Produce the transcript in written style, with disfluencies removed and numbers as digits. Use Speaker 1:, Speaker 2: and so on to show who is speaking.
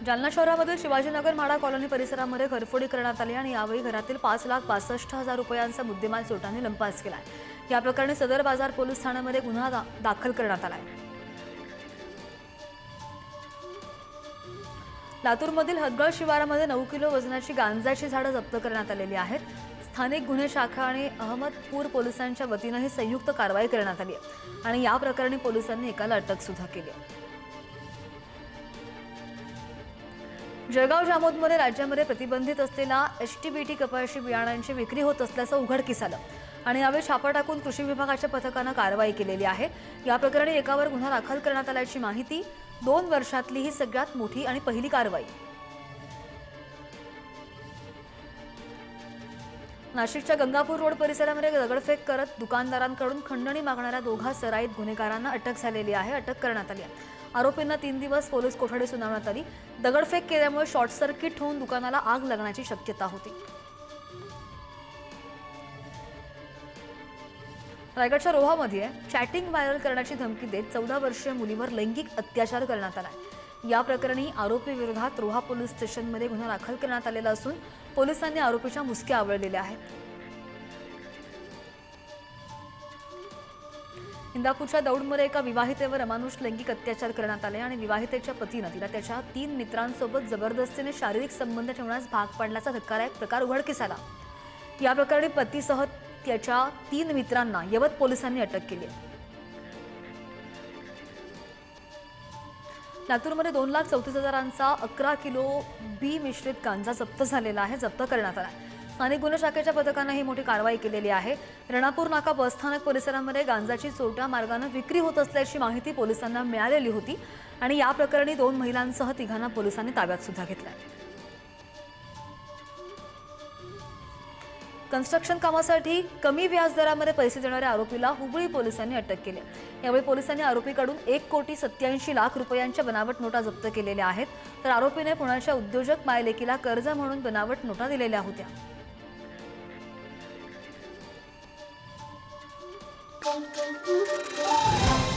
Speaker 1: जालना शहरामधील शिवाजीनगर म्हाडा कॉलनी परिसरामध्ये घरफोडी करण्यात आली आणि यावेळी घरातील 5,62,000 रुपयांचा मुद्देमाल चोरट्यांनी लंपास केला। या प्रकरणी सदर बाजार पोलीस ठाण्यामध्ये गुन्हा दाखल करण्यात आला आहे। लातूरमधील हदगळ शिवारामध्ये 9 किलो वजनाची गांजाची झाडं जप्त करण्यात आलेली आहेत। स्थानिक गुन्हे शाखा आणि अहमदपूर पोलिसांच्या वतीने ही संयुक्त कारवाई करण्यात आली आहे आणि या प्रकरणी पोलिसांनी एकाला अटक सुद्धा केली आहे। जळगाव जामोदमध्ये राज्यामध्ये प्रतिबंधित असलेला एचटीबीटी कपाशी बियाणांची विक्री होत असल्याचं उघडकीस आलं आणि यावेळी छापा टाकून कृषी विभागाच्या पथकाने कारवाई केलेली आहे। या प्रकरणी एकावर गुन्हा दाखल करण्यात आल्याची माहिती। 2 वर्षातली ही सगळ्यात मोठी आणि पहिली कारवाई। नाशिकच्या गंगापूर रोड परिसरामध्ये दगडफेक करत दुकानदारांकडून खंडणी मागणाऱ्या दोघा सराईत गुन्हेगारांना अटक झालेली आहे। अटक करण्यात आली आहे। आरोपींना 3 दिवस पोलीस कोठडी सुनावण्यात आली। दगडफेक केल्यामुळे शॉर्ट सर्किट होऊन दुकानाला आग लागण्याची शक्यता होती। रायगडच्या रोहामध्ये चॅटिंग व्हायरल करण्याची धमकी देत 14 वर्षीय मुलीवर लैंगिक अत्याचार करण्यात आला आहे। या प्रकरणी आरोपी विरोधात रोहा पोलीस स्टेशनमध्ये गुन्हा दाखल करण्यात आलेला असून पोलिसांनी आरोपीच्या मुसक्या आवळलेल्या आहेत। इंदापूरच्या दौंडमध्ये एका विवाहितेवर अमानुष लैंगिक अत्याचार करण्यात आले आणि विवाहितेच्या पतीने तिला त्याच्या 3 मित्रांसोबत जबरदस्तीने शारीरिक संबंध ठेवण्यास भाग पाडल्याचा धक्कादायक प्रकार उघडकीस आला। या प्रकरणी पतीसह त्याच्या 3 मित्रांना यवत पोलिसांनी अटक केली आहे। लातूरमध्ये 2,34,000चा 11 किलो बी मिश्रित गांजा जप्त झालेला आहे। जप्त करण्यात आला। स्थानिक गुन्हे शाखेच्या पथकाने ही मोठी कारवाई केलेली आहे। रेणापूर नाका बसस्थानक परिसरामध्ये गांजाची चोरट्या मार्गाने विक्री होत असल्याची माहिती पोलिसांना मिळालेली होती आणि या प्रकरणी 2 महिलांसह 3 पोलिसांनी ताब्यात सुद्धा घेतले। कन्स्ट्रक्शन कामासाठी कमी व्याजदरामध्ये पैसे देणाऱ्या आरोपीला हुबळी पोलिसांनी अटक केली। यावेळी पोलिसांनी आरोपीकडून 1,87,00,000 रुपयांच्या बनावट नोटा जप्त केलेल्या आहेत, तर आरोपीने पुण्याच्या उद्योजक मायलेकीला कर्ज म्हणून बनावट नोटा दिलेल्या होत्या।
Speaker 2: Thank you.